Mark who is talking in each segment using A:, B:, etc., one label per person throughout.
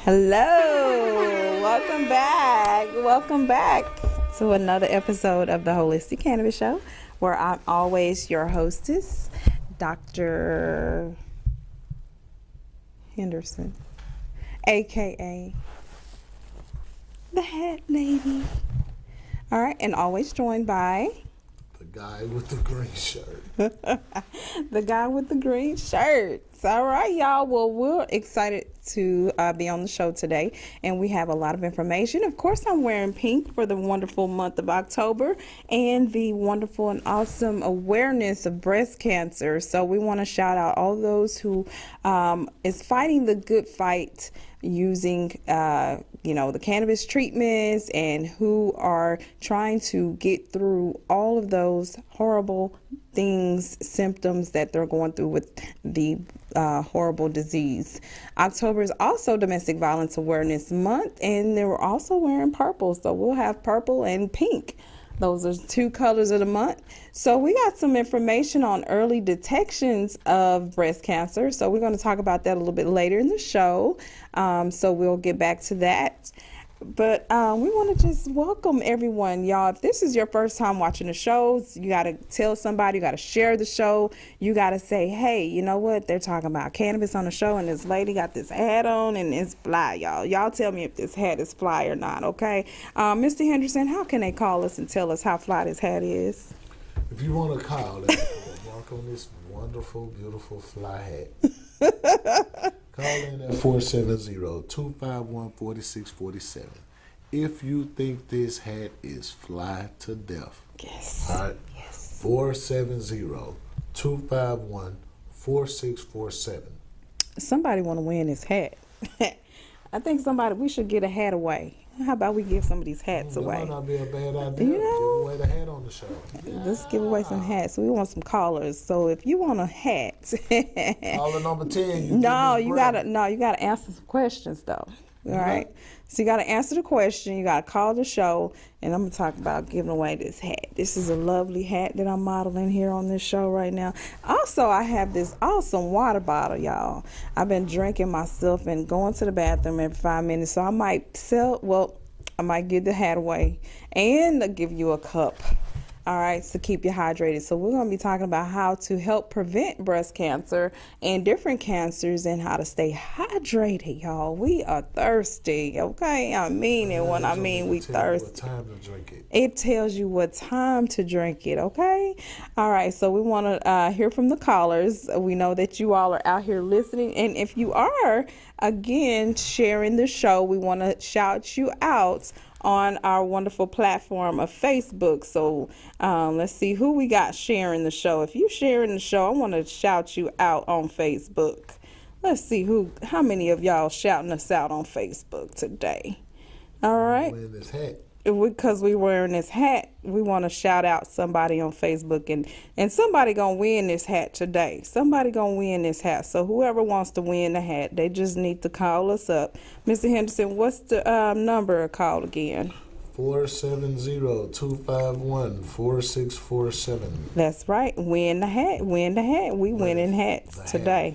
A: Hello, welcome back. Welcome back to another episode of the Holistic Cannabis Show, where I'm always your hostess, Dr. Henderson, aka the Hat Lady. All right, and always joined by
B: the guy with the green shirt.
A: the guy with the green shirt. All right, y'all. Well, we're excited to be on the show today, and we have a lot of information. Of course, I'm wearing pink for the wonderful month of October and the wonderful and awesome awareness of breast cancer. So we want to shout out all those who is fighting the good fight using the cannabis treatments, and who are trying to get through all of those horrible symptoms that they're going through with the horrible disease. October is also Domestic Violence Awareness Month, and they were also wearing purple, so we'll have purple and pink. Those are two colors of the month. So we got some information on early detections of breast cancer. So we're going to talk about that a little bit later in the show. So we'll get back to that. But we want to just welcome everyone, y'all. If this is your first time watching the shows, you got to tell somebody, you got to share the show. You got to say, hey, you know what? They're talking about cannabis on the show, and this lady got this hat on, and it's fly, y'all. Y'all tell me if this hat is fly or not, okay? Mr. Henderson, how can they call us and tell us how fly this hat is?
B: If you want to call it, mark on this wonderful, beautiful fly hat. Call in at 470-251-4647 if you think this hat is fly to death.
A: Yes.
B: All right.
A: Yes.
B: 470-251-4647.
A: Somebody want to win this hat. I think we should get a hat away. How about we give some of these hats away?
B: That might not be a bad idea. Give away the hat on the show.
A: Let's give away some hats. We want some callers. So if you want a hat,
B: caller number 10.
A: You gotta answer some questions though. All right. So you gotta answer the question. You gotta call the show, and I'm gonna talk about giving away this hat. This is a lovely hat that I'm modeling here on this show right now. Also, I have this awesome water bottle, y'all. I've been drinking myself and going to the bathroom every 5 minutes, so I might give the hat away and give you a cup. All right, to keep you hydrated. So we're going to be talking about how to help prevent breast cancer and different cancers, and how to stay hydrated, y'all. We are thirsty, okay? I mean it when I mean we thirsty.
B: What time to drink it.
A: It tells you what time to drink it, okay? All right, so we want to hear from the callers. We know that you all are out here listening, and if you are, again, sharing the show, we want to shout you out on our wonderful platform of Facebook. So let's see who we got sharing the show. If you sharing the show, I want to shout you out on Facebook. Let's see how many of y'all shouting us out on Facebook today. All right.
B: Wearing this hat.
A: Because we wearing this hat, we want to shout out somebody on Facebook, and somebody gonna win this hat today. Somebody gonna win this hat. So whoever wants to win the hat, they just need to call us up. Mr. Henderson, what's the number call again?
B: 470-251-4647.
A: That's right. Win the hat. Win the hat. We winning hats today.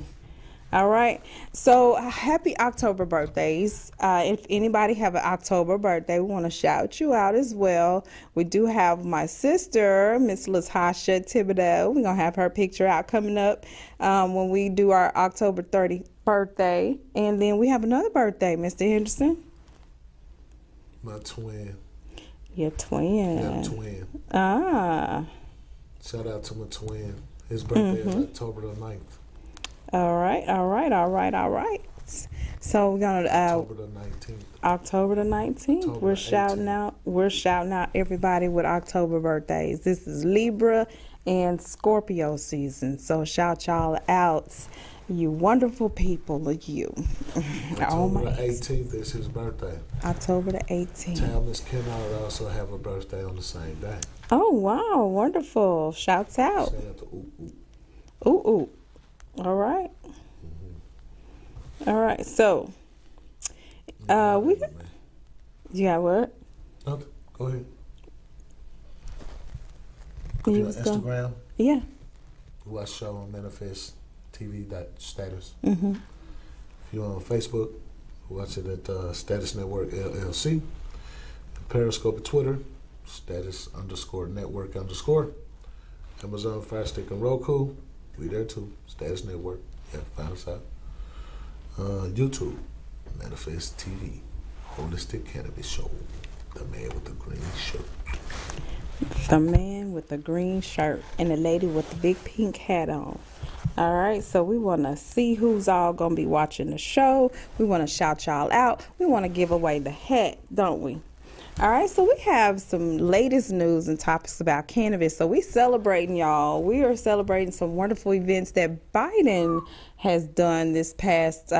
A: All right. So happy October birthdays. If anybody have an October birthday, we want to shout you out as well. We do have my sister, Miss Latasha Thibodeau. We're going to have her picture out coming up when we do our October 30th birthday. And then we have another birthday, Mr. Henderson.
B: My twin.
A: Your twin.
B: Yeah, twin.
A: Ah.
B: Shout out to my twin. His birthday is October the 9th.
A: All right. So we're gonna
B: October the 19th.
A: October the 19th. We're shouting out everybody with October birthdays. This is Libra and Scorpio season. So shout y'all out, you wonderful people, you.
B: October the 18th is his birthday.
A: October the 18th.
B: Thomas Kennard also have a birthday on the same day.
A: Oh wow, wonderful! Shouts out.
B: Shout out to
A: Ooh ooh. All right. All right. So, you got what?
B: Okay, go ahead.
A: You
B: If you're on
A: was
B: Instagram,
A: Yeah.
B: you watch show on Manifest TV status.
A: Mm-hmm.
B: If you're on Facebook, Watch it at Status Network LLC. Periscope and Twitter, status_network_. Amazon Fire Stick and Roku, we there too. Status Network, yeah, find us out. YouTube, Manifest TV, Holistic Cannabis Show, the man with the green shirt.
A: The man with the green shirt and the lady with the big pink hat on. All right, so we want to see who's all going to be watching the show. We want to shout y'all out. We want to give away the hat, don't we? All right, so we have some latest news and topics about cannabis. So we celebrating, y'all. We are celebrating some wonderful events that Biden has done this past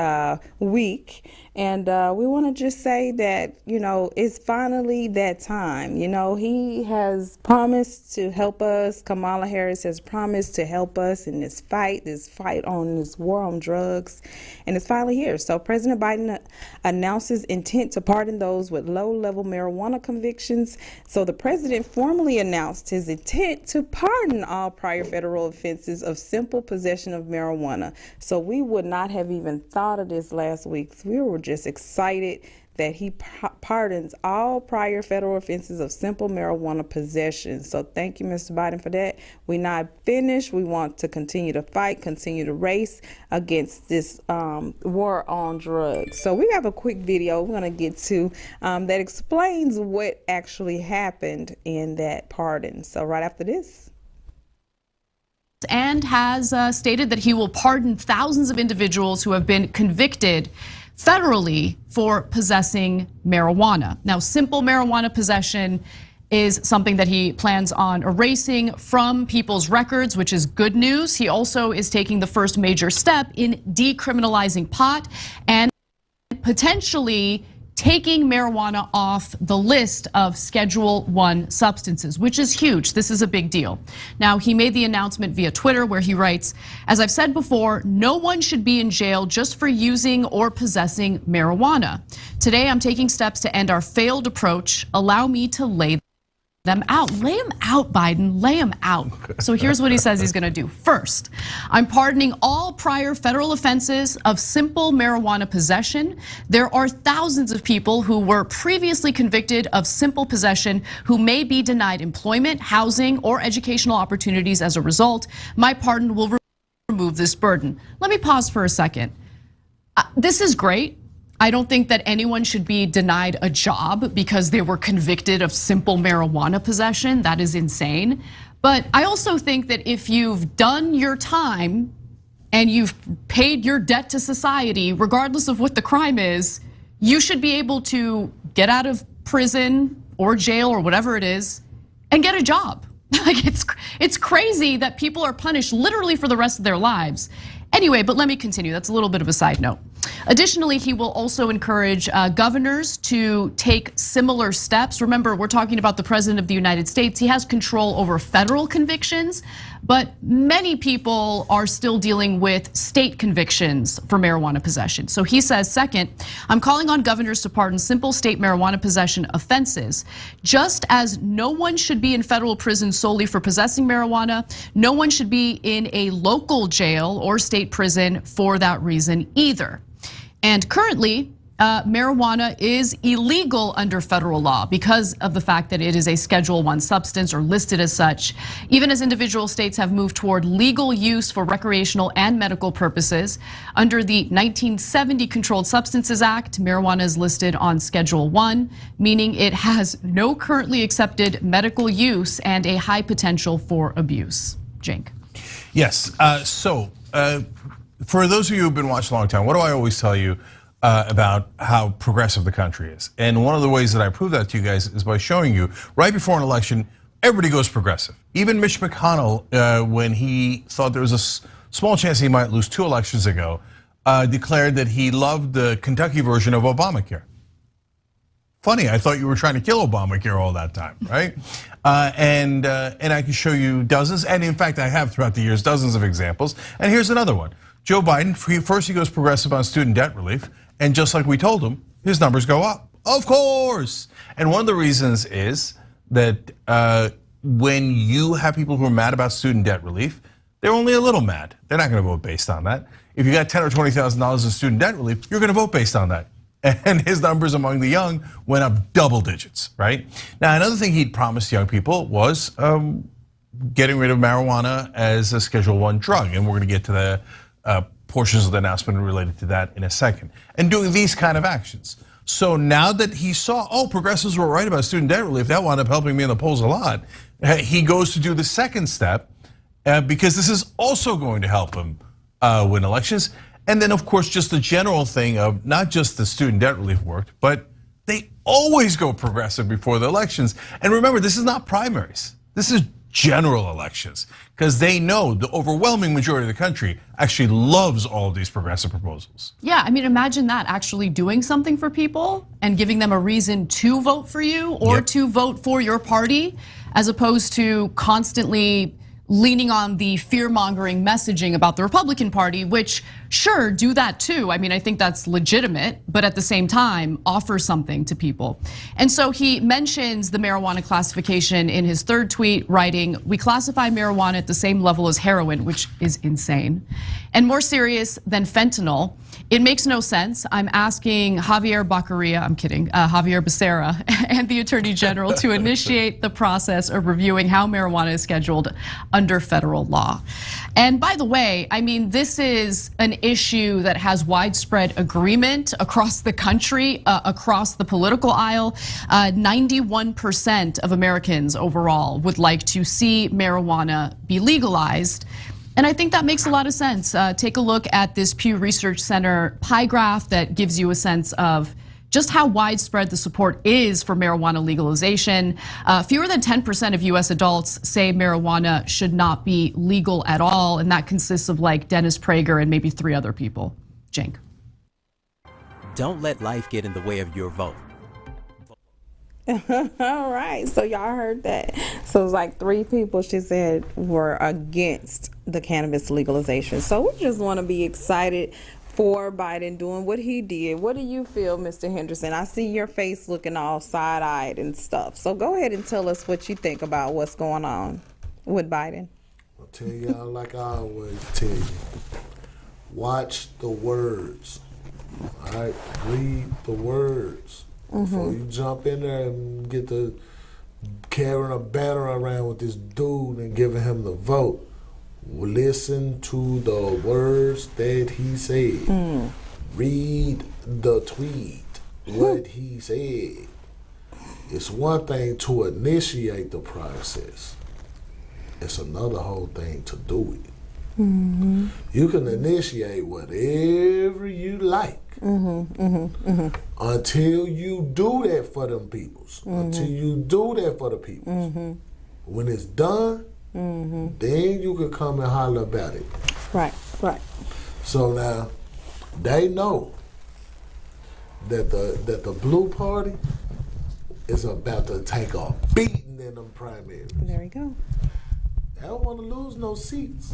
A: week. And we want to just say that, it's finally that time. He has promised to help us. Kamala Harris has promised to help us in this fight on this war on drugs. And it's finally here. So President Biden announces intent to pardon those with low-level marijuana convictions. So the president formally announced his intent to pardon all prior federal offenses of simple possession of marijuana. So we would not have even thought of this last week. We were just excited that he pardons all prior federal offenses of simple marijuana possession. So thank you, Mr. Biden, for that. We're not finished. We want to continue to fight, continue to race against this war on drugs. So we have a quick video we're going to get to that explains what actually happened in that pardon. So right after this.
C: And has stated that he will pardon thousands of individuals who have been convicted federally for possessing marijuana. Now, simple marijuana possession is something that he plans on erasing from people's records, which is good news. He also is taking the first major step in decriminalizing pot and potentially taking marijuana off the list of Schedule 1 substances, which is huge. This is a big deal. Now, he made the announcement via Twitter where he writes, "As I've said before, no one should be in jail just for using or possessing marijuana. Today, I'm taking steps to end our failed approach. Allow me to lay them out." Lay them out, Biden, lay them out. So here's what he says he's gonna do. First, I'm pardoning all prior federal offenses of simple marijuana possession. There are thousands of people who were previously convicted of simple possession who may be denied employment, housing, or educational opportunities as a result. My pardon will remove this burden. Let me pause for a second. This is great. I don't think that anyone should be denied a job because they were convicted of simple marijuana possession. That is insane. But I also think that if you've done your time and you've paid your debt to society, regardless of what the crime is, you should be able to get out of prison or jail or whatever it is and get a job. Like it's crazy that people are punished literally for the rest of their lives. Anyway, but let me continue. That's a little bit of a side note. Additionally, he will also encourage governors to take similar steps. Remember, we're talking about the president of the United States. He has control over federal convictions, but many people are still dealing with state convictions for marijuana possession. So he says, second, I'm calling on governors to pardon simple state marijuana possession offenses. Just as no one should be in federal prison solely for possessing marijuana, no one should be in a local jail or state prison for that reason either. And currently, marijuana is illegal under federal law because of the fact that it is a Schedule 1 substance or listed as such. Even as individual states have moved toward legal use for recreational and medical purposes, under the 1970 Controlled Substances Act, marijuana is listed on Schedule 1, meaning it has no currently accepted medical use and a high potential for abuse. Jink.
D: Yes, for those of you who've been watching a long time, what do I always tell you about how progressive the country is? And one of the ways that I prove that to you guys is by showing you right before an election, everybody goes progressive. Even Mitch McConnell, when he thought there was a small chance he might lose 2 elections ago, declared that he loved the Kentucky version of Obamacare. Funny, I thought you were trying to kill Obamacare all that time, right? And I can show you dozens, and in fact I have throughout the years dozens of examples. And here's another one. Joe Biden, first he goes progressive on student debt relief, and just like we told him, his numbers go up, of course. And one of the reasons is that when you have people who are mad about student debt relief, they're only a little mad. They're not gonna vote based on that. If you got $10,000 or $20,000 in student debt relief, you're gonna vote based on that. and his numbers among the young went up double digits, right? Now, another thing he'd promised young people was getting rid of marijuana as a Schedule I drug, and we're going to get to the portions of the announcement related to that in a second, and doing these kind of actions. So now that he saw, progressives were right about student debt relief, that wound up helping me in the polls a lot, he goes to do the second step, because this is also going to help him win elections. And then, of course, just the general thing of not just the student debt relief worked, but they always go progressive before the elections. And remember, this is not primaries. This is general elections, because they know the overwhelming majority of the country actually loves all of these progressive proposals.
C: Yeah, I mean, imagine that, actually doing something for people and giving them a reason to vote for you or to vote for your party, as opposed to constantly leaning on the fear-mongering messaging about the Republican Party, which, sure, do that too. I mean, I think that's legitimate, but at the same time, offer something to people. And so he mentions the marijuana classification in his third tweet, writing, "We classify marijuana at the same level as heroin," which is insane, "and more serious than fentanyl. It makes no sense. I'm asking Javier Becerra and the Attorney General to initiate the process of reviewing how marijuana is scheduled under federal law." And by the way, I mean, this is an issue that has widespread agreement across the country, across the political aisle. 91% of Americans overall would like to see marijuana be legalized. And I think that makes a lot of sense. Take a look at this Pew Research Center pie graph that gives you a sense of just how widespread the support is for marijuana legalization. Fewer than 10% of US adults say marijuana should not be legal at all, and that consists of like Dennis Prager and maybe 3 other people. Cenk.
E: Don't let life get in the way of your vote.
A: All right, so y'all heard that. So it's like 3 people, she said, were against the cannabis legalization. So we just want to be excited for Biden doing what he did. What do you feel, Mr. Henderson? I see your face looking all side-eyed and stuff. So go ahead and tell us what you think about what's going on with Biden.
B: I'll tell y'all like I always tell you. Watch the words. All right, read the words. Before you jump in there and get to carrying a banner around with this dude and giving him the vote, listen to the words that he said. Read the tweet, what he said. It's one thing to initiate the process. It's another whole thing to do it. You can initiate whatever you like until you do that for them peoples. Until you do that for the peoples. When it's done, then you can come and holler about it.
A: Right.
B: So now they know that the blue party is about to take a beating in them primaries.
A: There you go.
B: They don't want to lose no seats.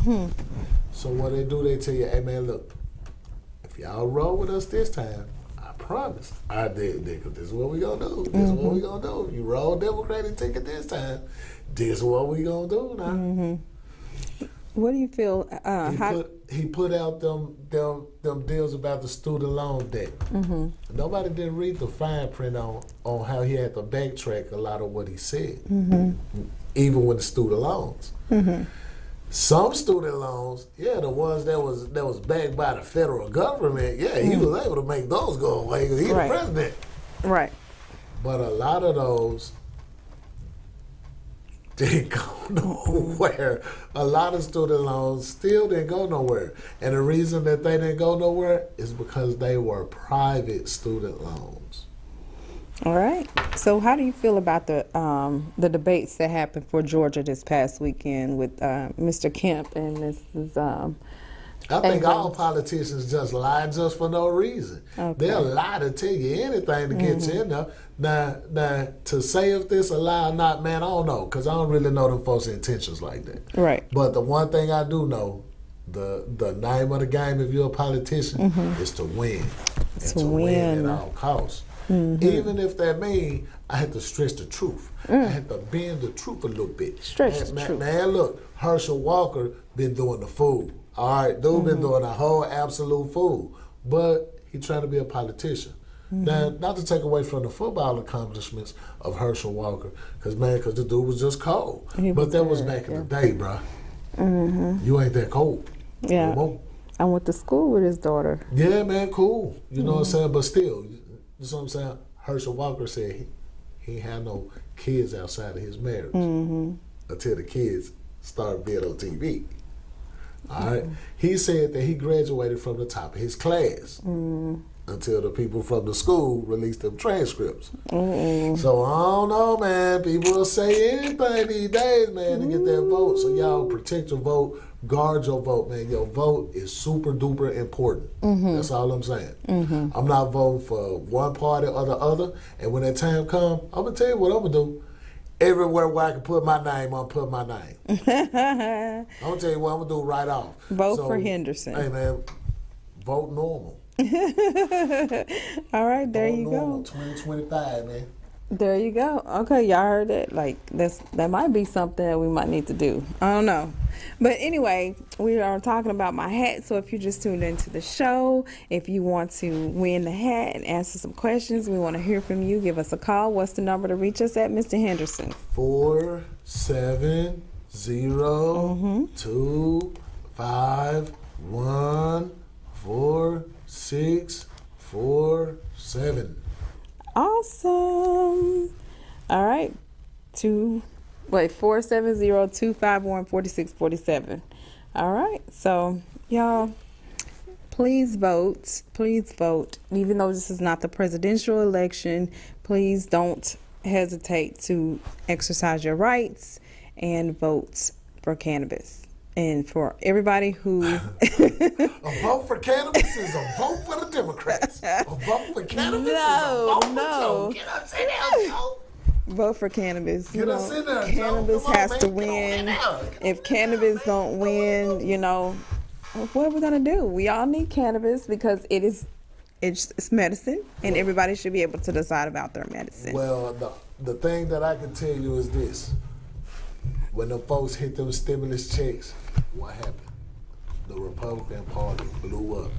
B: So what they do, they tell you, hey man, look, if y'all roll with us this time, I promise, this is what we gonna do. This is what we gonna do. If you roll Democratic ticket this time, this is what we gonna do now.
A: What do you feel?
B: He put out them deals about the student loan debt. Nobody didn't read the fine print on how he had to backtrack a lot of what he said, even with the student loans. Some student loans, the ones that was backed by the federal government, he was able to make those go away because he's the president.
A: Right.
B: But a lot of those didn't go nowhere. A lot of student loans still didn't go nowhere. And the reason that they didn't go nowhere is because they were private student loans.
A: All right. So how do you feel about the debates that happened for Georgia this past weekend with Mr. Kemp and Mrs.
B: I think all politicians just lie just for no reason. Okay. They'll lie to tell you anything to get you in there. Now, to say if this a lie or not, man, I don't know, because I don't really know them folks' intentions like that.
A: Right.
B: But the one thing I do know, the name of the game if you're a politician is to win. And to win at all costs. Even if that means I had to stretch the truth. I had to bend the truth a little bit.
A: Stretch the truth.
B: Man, look, Herschel Walker been doing the fool. All right, dude been doing a whole absolute fool. But he trying to be a politician. Now, not to take away from the football accomplishments of Herschel Walker, because the dude was just cold. But that was back in the day, bro. You ain't that cold.
A: Yeah.
B: No.
A: I went to school with his daughter.
B: Yeah, man, cool. You know what I'm saying? But still, you know what I'm saying? Herschel Walker said he ain't had no kids outside of his marriage until the kids started being on TV. All right? He said that he graduated from the top of his class until the people from the school released them transcripts. So I don't know, man. People will say anything these days, man, to get that vote. So y'all protect your vote, guard your vote, man. Your vote is super duper important. That's all I'm saying. I'm not voting for one party or the other. And when that time comes, I'm gonna tell you what I'm gonna do. Everywhere where I can put my name, I'm put my name. I'm gonna tell you what I'm gonna do right off.
A: Vote for Henderson.
B: Hey, man, vote normal.
A: All right, there you go.
B: 2025, man.
A: There you go. Okay, y'all heard that? Like, that might be something that we might need to do. I don't know. But anyway, we are talking about my hat. So if you just tuned into the show, if you want to win the hat and answer some questions, we want to hear from you. Give us a call. What's the number to reach us at, Mr. Henderson?
B: 470-251-4647.
A: Awesome. All right. 470-251-4647. All right. So, y'all, please vote. Please vote. Even though this is not the presidential election, please don't hesitate to exercise your rights and vote for cannabis. And for everybody who...
B: A vote for cannabis is a vote for the Democrats. A vote for cannabis is a vote for Joe. Get us in there, Joe.
A: Vote for cannabis.
B: Get us in there,
A: cannabis
B: Joe.
A: has to win. If cannabis don't win, you know, what are we gonna do? We all need cannabis because it's medicine, and everybody should be able to decide about their medicine.
B: Well, the thing that I can tell you is this: when the folks hit them stimulus checks, what happened? The Republican Party blew up.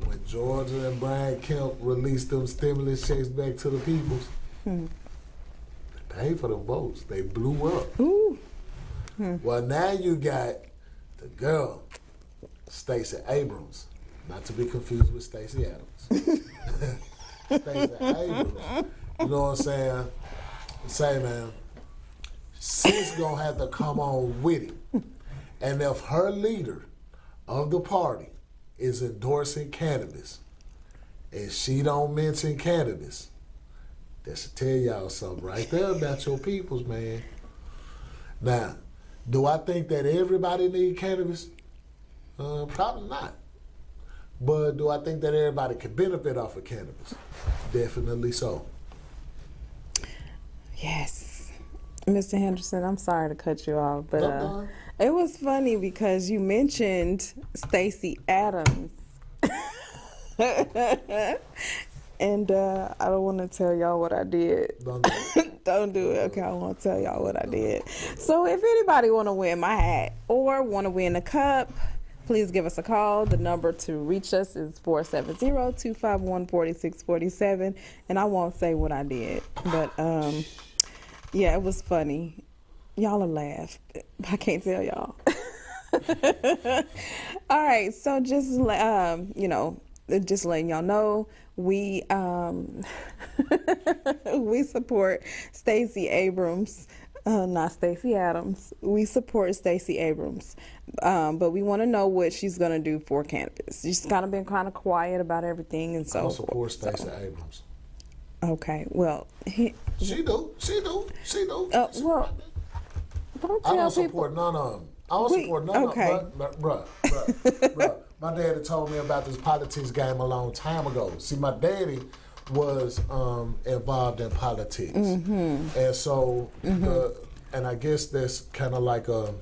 B: When Georgia and Brian Kemp released them stimulus checks back to the peoples, they paid for the votes. They blew up. Well, now you got the girl, Stacey Abrams, not to be confused with Stacey Adams. Stacey Abrams, you know what I'm saying? Say, man, she's gonna have to come on with it. And if her leader of the party is endorsing cannabis and she don't mention cannabis, that should tell y'all something right there about your peoples, man. Now, do I think that everybody need cannabis? Probably not. But do I think that everybody can benefit off of cannabis? Definitely so.
A: Yes. Mr. Henderson, I'm sorry to cut you off, but it was funny because you mentioned Stacey Adams. And I don't want to tell y'all what I did.
B: Don't do it.
A: Don't do it. Okay, I won't tell y'all what I did. So if anybody want to win my hat or want to win a cup, please give us a call. The number to reach us is 470-251-4647. And I won't say what I did, but yeah, it was funny. Y'all will laugh. I can't tell y'all. All right, so just just letting y'all know, we we support Stacey Abrams, not Stacey Adams. We support Stacey Abrams, but we want to know what she's gonna do for cannabis. She's kind of been kind of quiet about everything, and so
B: I support Stacey Abrams.
A: Okay, well,
B: She do.
A: well, don't tell
B: I don't
A: people.
B: support none of them. I don't support none of them. Bruh. My daddy told me about this politics game a long time ago. See, my daddy was involved in politics. And so, and I guess that's kind of like I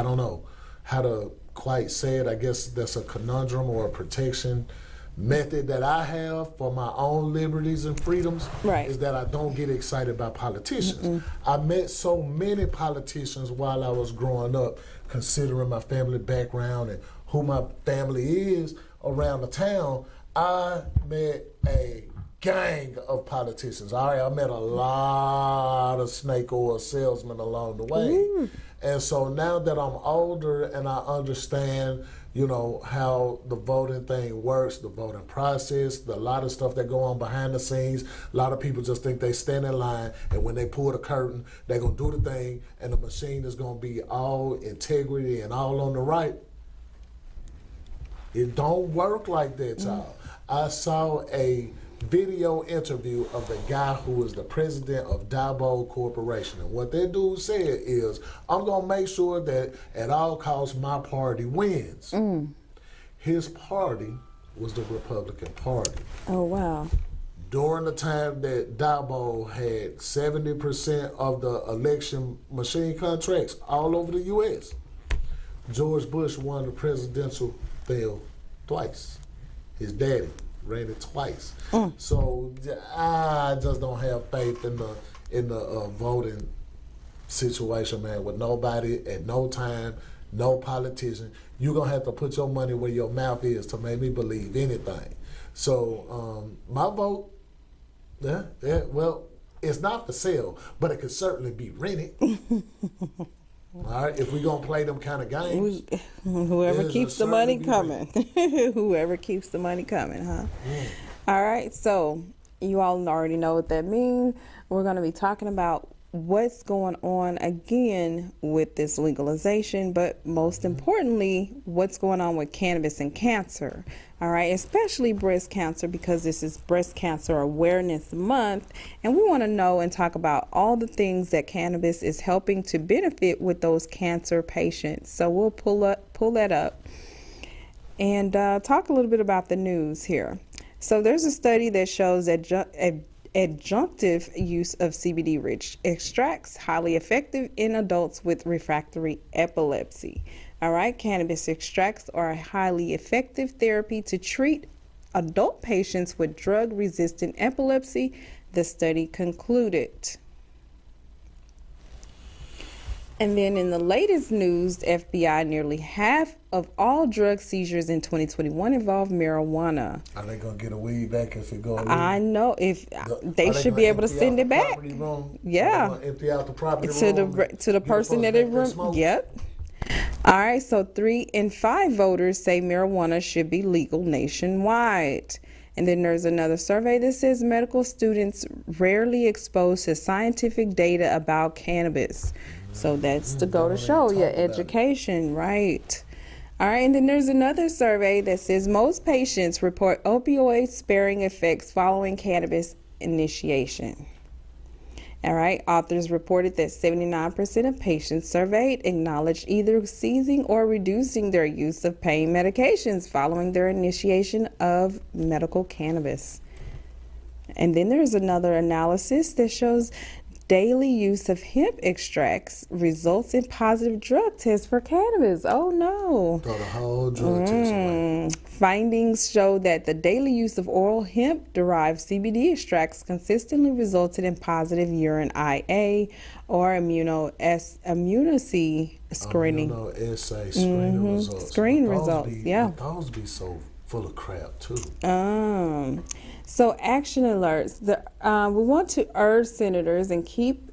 B: don't know how to quite say it. I guess that's a conundrum or a protection method that I have for my own liberties and freedoms, is that I don't get excited by politicians. I met so many politicians while I was growing up, considering my family background and who my family is around the town. I met a gang of politicians. I met a lot of snake oil salesmen along the way.
A: Ooh.
B: And so now that I'm older and I understand, how the voting thing works, the voting process, a lot of stuff that go on behind the scenes, a lot of people just think they stand in line and when they pull the curtain, they're going to do the thing and the machine is going to be all integrity and all on the right. It don't work like that, y'all. I saw a video interview of the guy who was the president of Diebold Corporation. And what that dude said is, I'm going to make sure that at all costs my party wins. His party was the Republican Party.
A: Oh, wow.
B: During the time that Diebold had 70% of the election machine contracts all over the U.S., George Bush won the presidential thing twice. His daddy ran it twice. So I just don't have faith in the voting situation, man, with nobody at no time, no politician. You're going to have to put your money where your mouth is to make me believe anything. So my vote, well, it's not for sale, but it could certainly be rented. All right, if we're going to play them kind of games.
A: Whoever keeps the money coming. Whoever keeps the money coming, huh? All right, so you all already know what that means. We're going to be talking about what's going on again with this legalization, but most importantly, what's going on with cannabis and cancer. All right, especially breast cancer, because this is Breast Cancer Awareness Month, and we want to know and talk about all the things that cannabis is helping to benefit with those cancer patients. So we'll pull that up and talk a little bit about the news here. So there's a study that shows that adjunctive use of CBD-rich extracts highly effective in adults with refractory epilepsy. All right, cannabis extracts are a highly effective therapy to treat adult patients with drug-resistant epilepsy, the study concluded. And then in the latest news, FBI, nearly half of all drug seizures in 2021 involved marijuana.
B: Are they going to get a weed back if it goes?
A: I know. They should be able to send it back. Yeah.
B: Empty out the property
A: to the person that it removed. Yep. All right, so 3 in 5 voters say marijuana should be legal nationwide. And then there's another survey that says medical students rarely exposed to scientific data about cannabis. So that's to go to show your education, right? All right, and then there's another survey that says most patients report opioid-sparing effects following cannabis initiation. All right, authors reported that 79% of patients surveyed acknowledged either ceasing or reducing their use of pain medications following their initiation of medical cannabis. And then there's another analysis that shows daily use of hemp extracts results in positive drug tests for cannabis. Oh no.
B: Throw the whole drug test away.
A: Findings show that the daily use of oral hemp-derived CBD extracts consistently resulted in positive urine IA or immunoassay screening.
B: Immunoassay screening results.
A: Screen results, yeah.
B: Those be so full of crap too.
A: So action alerts. We want to urge senators and keep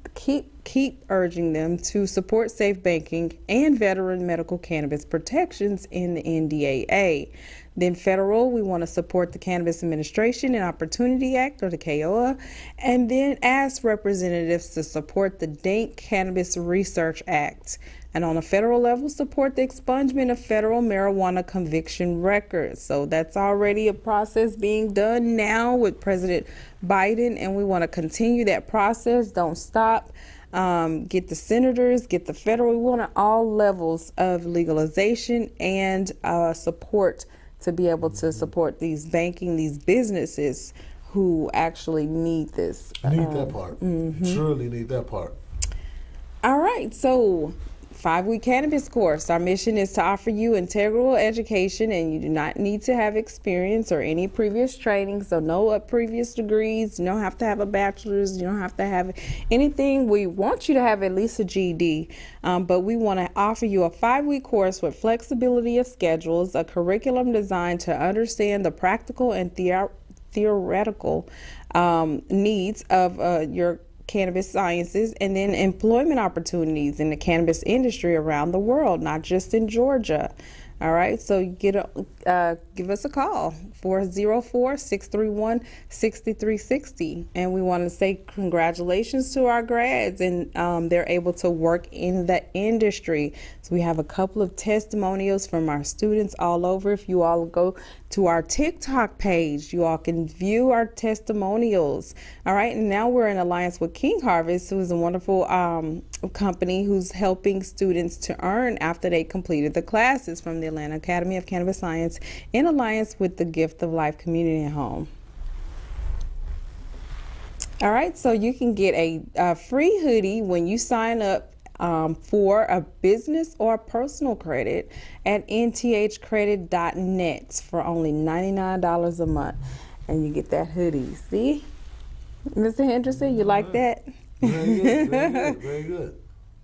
A: urging them to support safe banking and veteran medical cannabis protections in the NDAA. Then federal, we want to support the Cannabis Administration and Opportunity Act, or the KOA, and then ask representatives to support the Dank Cannabis Research Act. And on a federal level, support the expungement of federal marijuana conviction records. So that's already a process being done now with President Biden, and we want to continue that process. Don't stop. Get the senators, get the federal. We want all levels of legalization and support to be able to support these these businesses who actually need this.
B: Need that part. Truly need that part.
A: All right, so 5-week cannabis course. Our mission is to offer you integral education, and you do not need to have experience or any previous training, so no previous degrees. You don't have to have a bachelor's. You don't have to have anything. We want you to have at least a GED, but we want to offer you a 5-week course with flexibility of schedules, a curriculum designed to understand the practical and theoretical needs of your cannabis sciences, and then employment opportunities in the cannabis industry around the world, not just in Georgia. All right, so give us a call, 404-631-6360. And we want to say congratulations to our grads, and they're able to work in the industry. So we have a couple of testimonials from our students all over. If you all go to our TikTok page, you all can view our testimonials. All right, and now we're in alliance with King Harvest, who is a wonderful company who's helping students to earn after they completed the classes from the Atlanta Academy of Cannabis Science in alliance with the Gift of Life Community at Home. All right, so you can get a free hoodie when you sign up for a business or personal credit at nthcredit.net for only $99 a month. And you get that hoodie. See? Mr. Henderson, you like that?
B: Very good, very good, very good.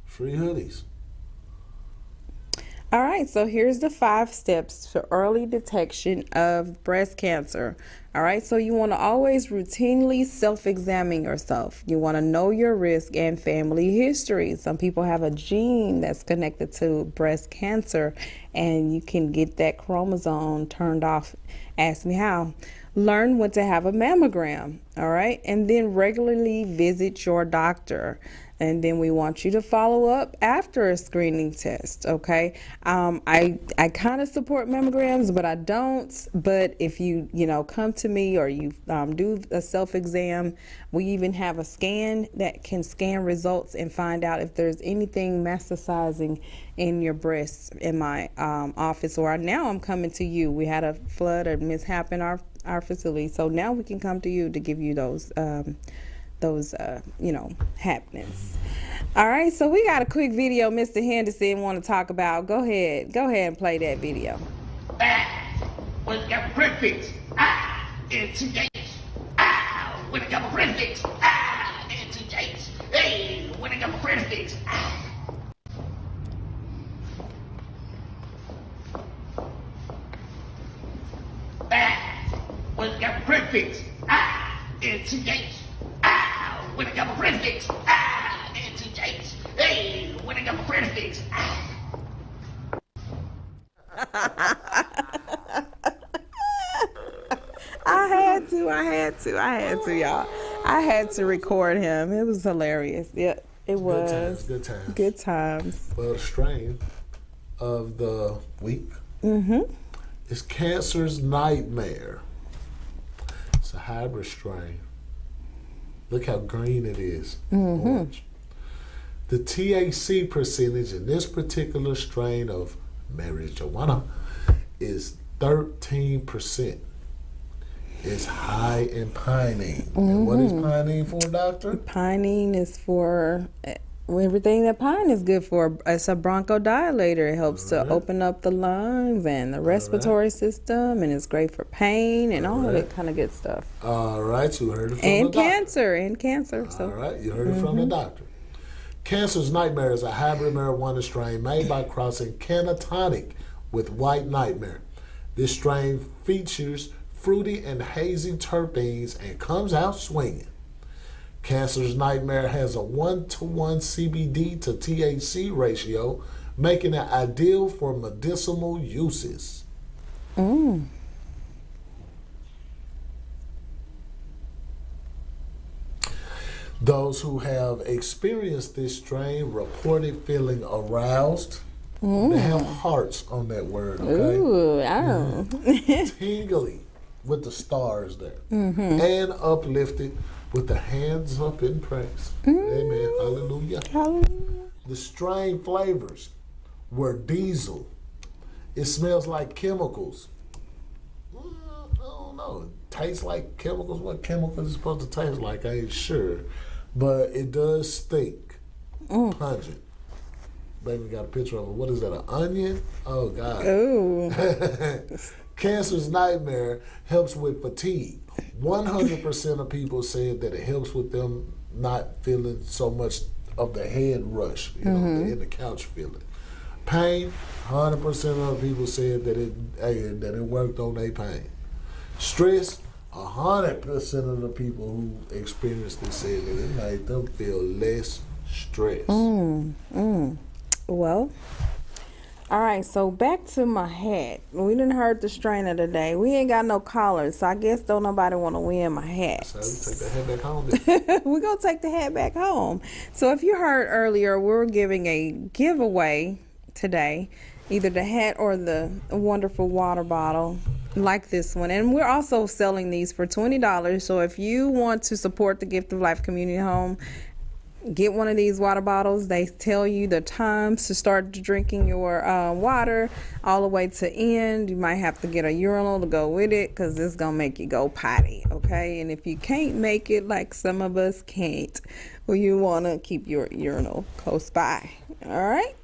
B: Free hoodies.
A: All right, so here's the 5 steps to early detection of breast cancer. All right, so you want to always routinely self-examine yourself. You want to know your risk and family history. Some people have a gene that's connected to breast cancer, and you can get that chromosome turned off. Ask me how. Learn when to have a mammogram, all right? And then regularly visit your doctor. And then we want you to follow up after a screening test, okay? I kind of support mammograms, but I don't. But if you come to me or you do a self-exam, we even have a scan that can scan results and find out if there's anything metastasizing in your breasts in my office. Or now I'm coming to you. We had a flood or mishap in our facility, so now we can come to you to give you those happenings. All right, so we got a quick video Mr. Henderson want to talk about. Go ahead and play that video.
F: When it got my friend fixed, it's 2 days. When it got my friend fixed, it's 2 days. Hey, when it got my friend fixed, when it got my friend fixed, it's 2 days. When I got my friend fixed, it's 2 days. Hey, when I got my friend fixed,
A: I had to, y'all. I had to record him. It was hilarious. Yeah, it was.
B: Good times.
A: Good times.
B: Well, the strain of the week is Cancer's Nightmare. It's a hybrid strain. Look how green it is, orange. The THC percentage in this particular strain of marijuana is 13%. It's high in pinene. And what is pinene for, doctor?
A: Pinene is for everything that pine is good for. It's a bronchodilator. It helps to open up the lungs and the respiratory system, and it's great for pain and all of that kind of good stuff.
B: All right, you heard it from
A: and
B: the doctor.
A: cancer. So.
B: All right, you heard it from the doctor. Cancer's Nightmare is a hybrid marijuana strain made by crossing Cannatonic with White Nightmare. This strain features fruity and hazy terpenes and comes out swinging. Cancer's Nightmare has a 1-to-1 CBD to THC ratio, making it ideal for medicinal uses. Those who have experienced this strain reported feeling aroused. They have hearts on that word, okay?
A: Ooh, oh.
B: Tingly with the stars there. And uplifted with the hands up in praise. Amen. Hallelujah. The strain flavors were diesel. It smells like chemicals. I don't know. It tastes like chemicals. What chemicals is supposed to taste like, I ain't sure. But it does stink. Pungent. Baby got a picture of it. What is that, an onion? Oh, God.
A: Ooh.
B: Cancer's Nightmare helps with fatigue. 100% of people said that it helps with them not feeling so much of the head rush, the in the couch feeling. Pain, 100% of people said that it worked on their pain. Stress, 100% of the people who experienced it said that it made them feel less stressed.
A: Well, all right, so back to my hat. We didn't heard the strain of the day. We ain't got no collars, so I guess don't nobody want to win my hat.
B: So we take the hat back home then.
A: We're going to take the hat back home. So if you heard earlier, we're giving a giveaway today, either the hat or the wonderful water bottle like this one. And we're also selling these for $20. So if you want to support the Gift of Life Community Home, get one of these water bottles. They tell you the times to start drinking your water all the way to end. You might have to get a urinal to go with it because it's going to make you go potty, okay? And if you can't make it, like some of us can't, well, you want to keep your urinal close by, all right?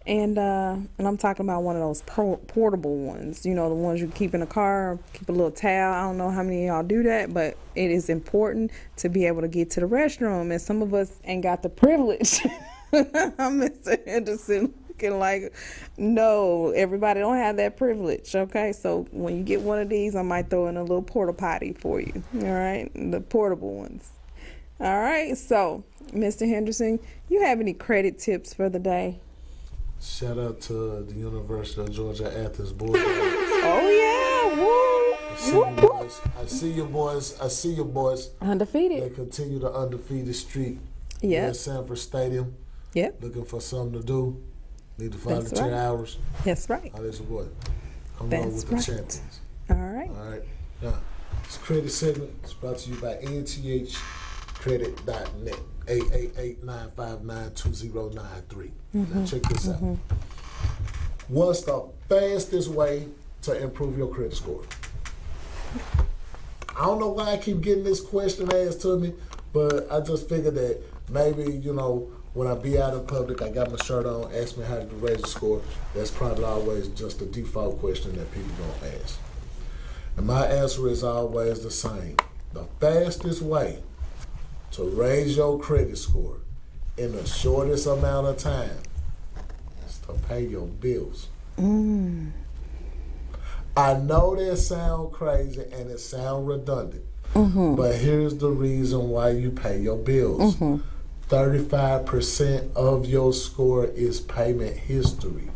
A: And I'm talking about one of those portable ones, the ones you keep in the car, keep a little towel. I don't know how many of y'all do that, but it is important to be able to get to the restroom. And some of us ain't got the privilege. Mr. Henderson looking like, no, everybody don't have that privilege, okay? So when you get one of these, I might throw in a little porta potty for you, all right? The portable ones. All right, so Mr. Henderson, you have any credit tips for the day?
B: Shout out to the University of Georgia Athens boys.
A: Oh yeah, woo!
B: I see your boys.
A: Undefeated.
B: They continue the undefeated streak.
A: Yeah.
B: At Sanford Stadium.
A: Yep.
B: Looking for something to do. Need to volunteer
A: right.
B: hours.
A: That's right.
B: That's your boy. Come
A: That's
B: on with
A: right.
B: the champions.
A: All right.
B: All right. Now, this credit segment is brought to you by nthcredit.net. 888-959-2093. Now check this out. What's the fastest way to improve your credit score? I don't know why I keep getting this question asked to me, but I just figured that maybe, when I be out in public, I got my shirt on, ask me how to raise the score. That's probably always just a default question that people don't ask. And my answer is always the same. The fastest way to raise your credit score in the shortest amount of time is to pay your bills. I know that sounds crazy and it sounds redundant, but here's the reason why you pay your bills. 35% of your score is payment history.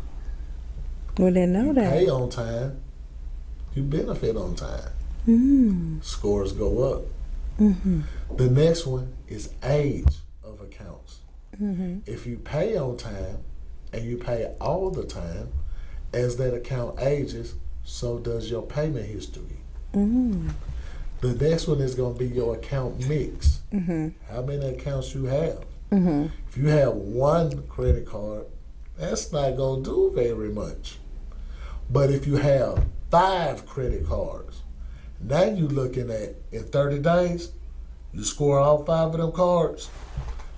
A: We didn't know that.
B: Pay on time, you benefit on time. Scores go up. The next one is age of accounts. If you pay on time and you pay all the time, as that account ages, so does your payment history. The next one is going to be your account mix. How many accounts you have. If you have one credit card, that's not going to do very much. But if you have 5 credit cards, now you're looking at, in 30 days, you score all 5 of them cards.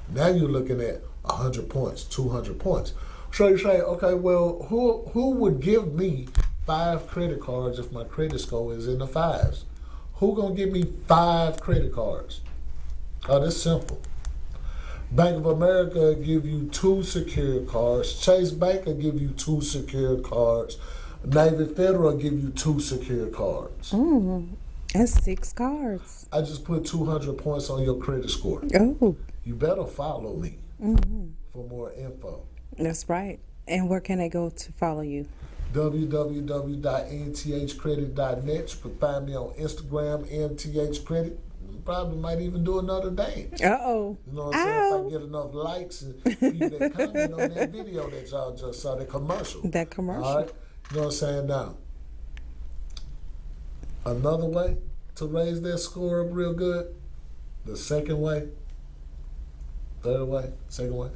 B: Now you're looking at 100 points, 200 points. So you say, okay, well, who would give me 5 credit cards if my credit score is in the 5s? Who gonna give me 5 credit cards? Oh, that's simple. Bank of America will give you 2 secured cards. Chase Bank will give you 2 secured cards. Navy Federal will give you 2 secured cards.
A: That's 6 cards.
B: I just put 200 points on your credit score.
A: Oh.
B: You better follow me for more info.
A: That's right. And where can they go to follow you?
B: www.nthcredit.net. You can find me on Instagram, nthcredit. Probably might even do another day.
A: Uh-oh.
B: You know what I'm saying? If I get enough likes and people that comment on that video that y'all just saw, that commercial.
A: That commercial.
B: All right? You know what I'm saying? Now, another way to raise that score up real good, the second way, third way, second way,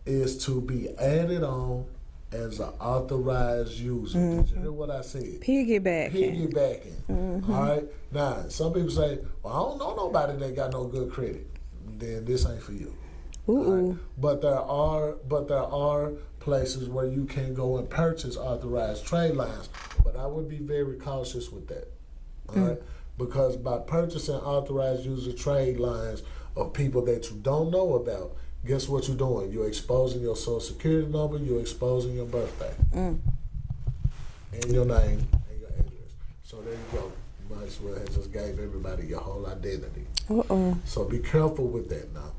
B: is to be added on as an authorized user. Did you hear what I said?
A: Piggybacking.
B: All right? Now, some people say, well, I don't know nobody that got no good credit. Then this ain't for you.
A: Ooh.
B: But there are places where you can go and purchase authorized trade lines. But I would be very cautious with that. All right? Because by purchasing authorized user trade lines of people that you don't know about, guess what you're doing? You're exposing your social security number, you're exposing your birthday, and your name, and your address. So there you go. You might as well have just gave everybody your whole identity. So be careful with that now.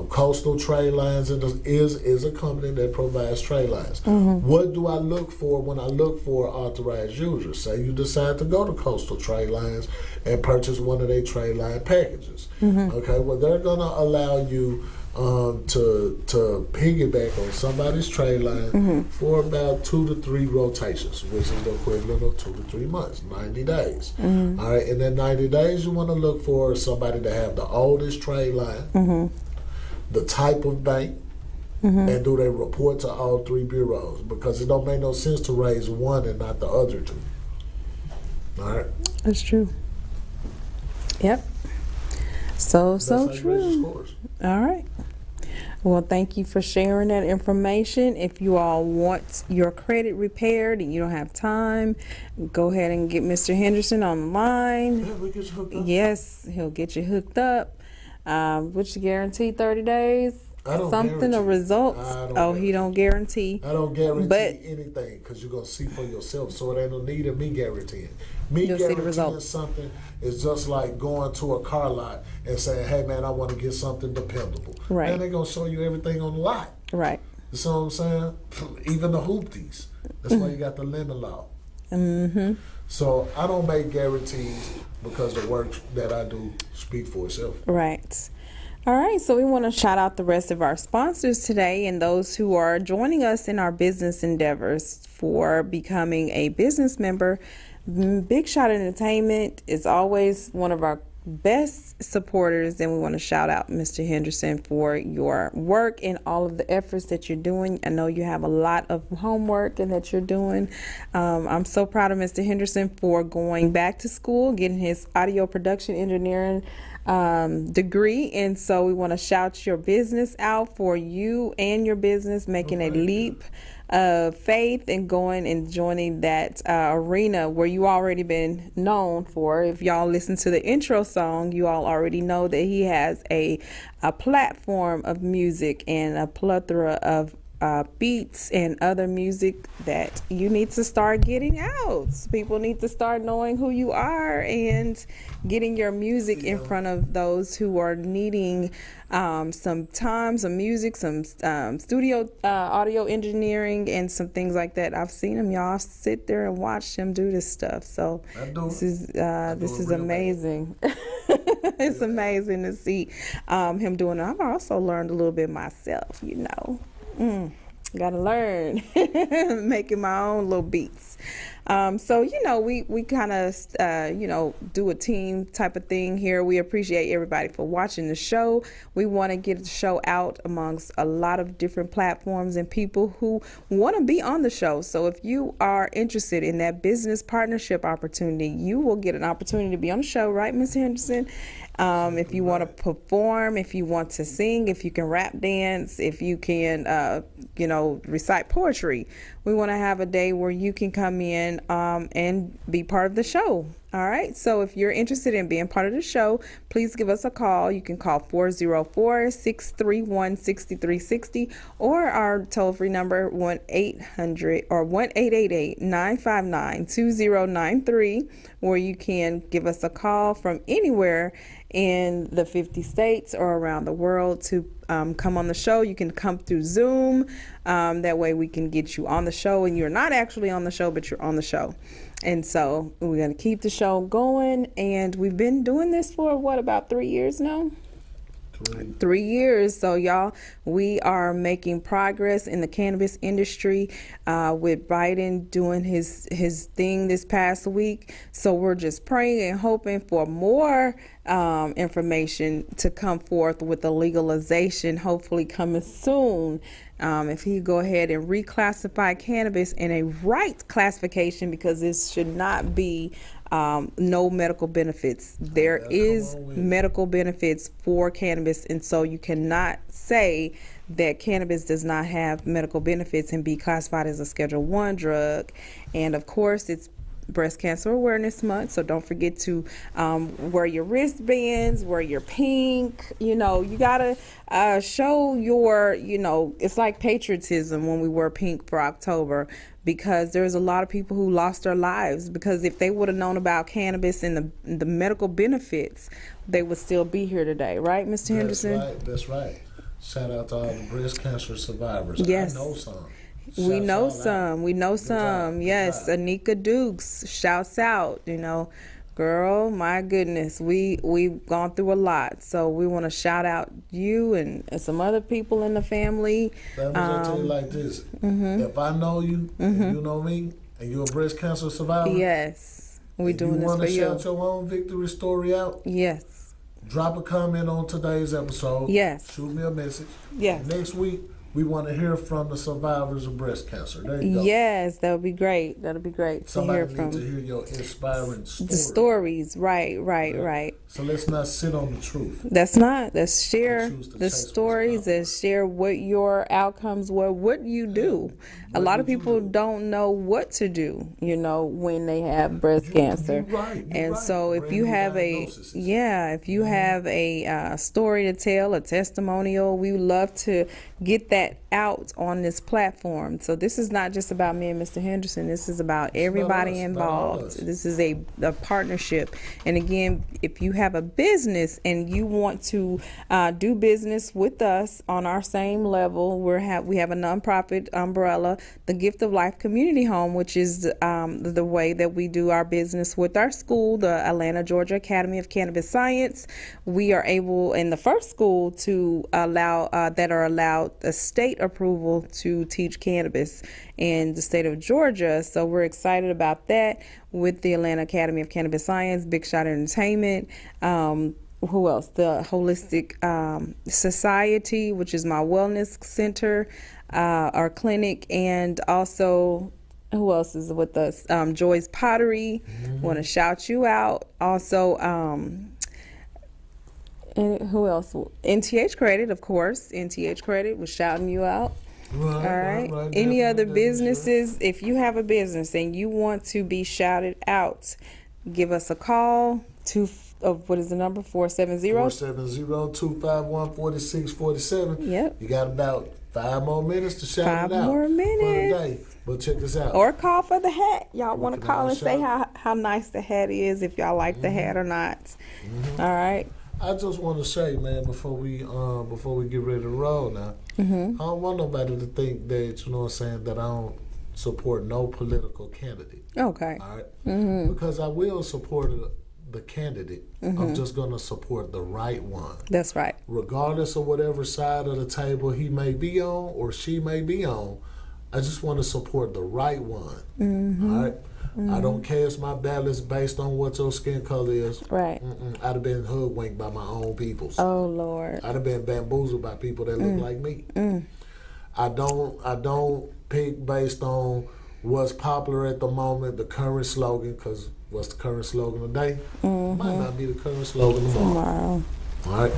B: Coastal Trade Lines is a company that provides trade lines. What do I look for when I look for authorized users? Say you decide to go to Coastal Trade Lines and purchase one of their trade line packages. Okay, well they're gonna allow you to piggyback on somebody's trade line for about 2 to 3 rotations, which is the equivalent of 2 to 3 months, 90 days. All right, in that 90 days, you want to look for somebody to have the oldest trade line, the type of bank, and do they report to all 3 bureaus? Because it don't make no sense to raise one and not the other 2. All right,
A: That's true. Yep. So
B: That's how you raise your
A: true.
B: scores.
A: All right. Well, thank you for sharing that information. If you all want your credit repaired and you don't have time, go ahead and get Mr. Henderson on the line.
B: Yeah, we get you hooked up.
A: Yes, he'll get you hooked up. What's your guarantee? 30 days?
B: I don't
A: Something,
B: guarantee.
A: a result?
B: I don't
A: Oh, he don't guarantee.
B: I don't guarantee
A: But-
B: anything because you're going to see for yourself. So it ain't no need of me guaranteeing. Me
A: You'll see the
B: guaranteeing
A: results.
B: something is just like going to a car lot and saying, hey, man, I want to get something dependable.
A: Right.
B: Man, they're going to show you everything on the lot.
A: Right.
B: You see what I'm saying? Even the hoopties. That's why you got the lemon law. So I don't make guarantees because the work that I do speak for itself.
A: Right. All right, so we want to shout out the rest of our sponsors today and those who are joining us in our business endeavors for becoming a business member. Big Shot Entertainment is always one of our best supporters, and we want to shout out Mr. Henderson for your work and all of the efforts that you're doing. I know you have a lot of homework and that you're doing. I'm so proud of Mr. Henderson for going back to school, getting his audio production engineering degree, and so we want to shout your business out for you and your business making a leap of faith and going and joining that arena where you already been known for. If y'all listen to the intro song, you all already know that he has a platform of music and a plethora of beats and other music that you need to start getting out. People need to start knowing who you are and getting your music in front of those who are needing some time, some music, some studio audio engineering and some things like that. I've seen him, y'all sit there and watch him do this stuff. So this is amazing. It's amazing to see him doing it. I've also learned a little bit myself, you know. Gotta learn making my own little beats. So, you know, we kind of, you know, do a team type of thing here. We appreciate everybody for watching the show. We want to get the show out amongst a lot of different platforms and people who want to be on the show. So if you are interested in that business partnership opportunity, you will get an opportunity to be on the show, right, Ms. Henderson? If you want to perform, if you want to sing, if you can rap dance, if you can, you know, recite poetry, we want to have a day where you can come in and be part of the show. All right. So if you're interested in being part of the show, please give us a call. You can call 404-631-6360 or our toll-free number 1-800 or 1-888-959-2093, where you can give us a call from anywhere in the 50 states or around the world to come on the show. You can come through Zoom. That way we can get you on the show, and you're not actually on the show, but you're on the show. And so we're going to keep the show going. And we've been doing this for, what, about 3 years now? 3 years. So y'all, we are making progress in the cannabis industry with Biden doing his thing this past week. So we're just praying and hoping for more information to come forth with the legalization, hopefully coming soon. If he go ahead and reclassify cannabis in a right classification, because this should not be no medical benefits. There is medical benefits for cannabis, and so you cannot say that cannabis does not have medical benefits and be classified as a Schedule 1 drug. And of course, it's Breast Cancer Awareness Month, so don't forget to wear your wristbands, wear your pink. You know, you gotta show your, you know, it's like patriotism when we wear pink for October, because there's a lot of people who lost their lives because if they would have known about cannabis and the medical benefits, they would still be here today, right, Mr. Henderson?
B: That's right. Shout out to all the breast cancer survivors.
A: Yes.
B: I know some.
A: We know some. Yes, Anika Dukes, shouts out. You know, girl, my goodness, we've gone through a lot. So we want to shout out you and some other people in the family.
B: Let me just tell you like this: if I know you and you know me, and you're a breast cancer survivor,
A: yes, we doing this for you.
B: You want to shout your own victory story out?
A: Yes.
B: Drop a comment on today's episode.
A: Yes.
B: Shoot me a message.
A: Yes.
B: Next week, we want to hear from the survivors of breast cancer. There you go.
A: Yes, that would be great. That would be great
B: Somebody
A: to hear from.
B: to hear your inspiring story.
A: The stories, right.
B: So let's not sit on the truth.
A: That's not. Let's share the
B: chase
A: stories and share what your outcomes were, what you do. A lot of people don't know what to do, you know, when they have breast cancer.
B: You're
A: so if you have if you have a story to tell, a testimonial, we would love to get that out on this platform. So this is not just about me and Mr. Henderson. This is about everybody involved. This is a partnership. And again, if you have a business and you want to do business with us on our same level, we have a nonprofit umbrella, the Gift of Life Community Home, which is the way that we do our business with our school, the Atlanta, Georgia Academy of Cannabis Science. We are able in the first school to allow a state approval to teach cannabis in the state of Georgia. So we're excited about that with the Atlanta Academy of Cannabis Science, Big Shot Entertainment. Who else? The Holistic Society, which is my wellness center, our clinic, and also who else is with us? Joy's Pottery. Want to shout you out. Also, and who else? NTH Credit, of course. NTH Credit was shouting you out. Right. Any other businesses? If you have a business and you want to be shouted out, give us a call to. What is the number? 470-251-4647. Yep.
B: You got about 5 more minutes to shout it out.
A: 5 more minutes.
B: For the day. But check this out.
A: Or call for the hat. Y'all want to call and say how nice the hat is, if y'all like the hat or not. All right.
B: I just want to say, man, before we get ready to roll now, I don't want nobody to think that, you know what I'm saying, that I don't support no political candidate.
A: Okay.
B: All right? Because I will support the candidate. I'm just going to support the right one.
A: That's right.
B: Regardless of whatever side of the table he may be on or she may be on, I just want to support the right one. All right? I don't cast my ballots based on what your skin color is.
A: Right.
B: I'd have been hoodwinked by my own peoples.
A: Oh, Lord.
B: I'd have been bamboozled by people that look like me. I don't pick based on what's popular at the moment, the current slogan, because what's the current slogan today? Might not be the current slogan tomorrow. All right?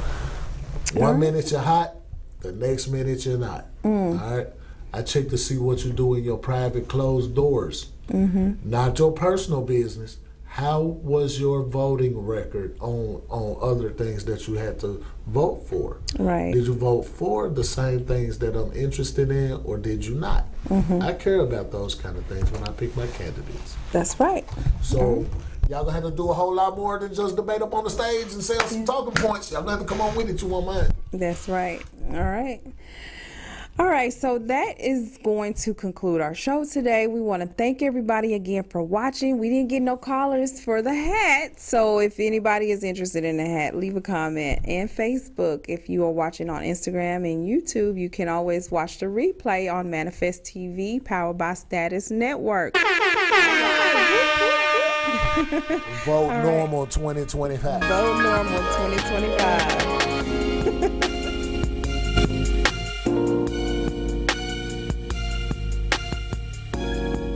B: One minute you're hot, the next minute you're not. All right? I check to see what you do in your private closed doors. Not your personal business. How was your voting record on other things that you had to vote for?
A: Right.
B: Did you vote for the same things that I'm interested in, or did you not? I care about those kind of things when I pick my candidates.
A: That's right.
B: So y'all gonna have to do a whole lot more than just debate up on the stage and sell some talking points. Y'all gonna have to come on with it. You want mine?
A: That's right. All right. All right, so that is going to conclude our show today. We want to thank everybody again for watching. We didn't get no callers for the hat, so if anybody is interested in the hat, leave a comment. And Facebook, if you are watching on Instagram and YouTube, you can always watch the replay on Manifest TV, powered by Status Network.
B: Vote normal 2025.
A: Vote normal 2025.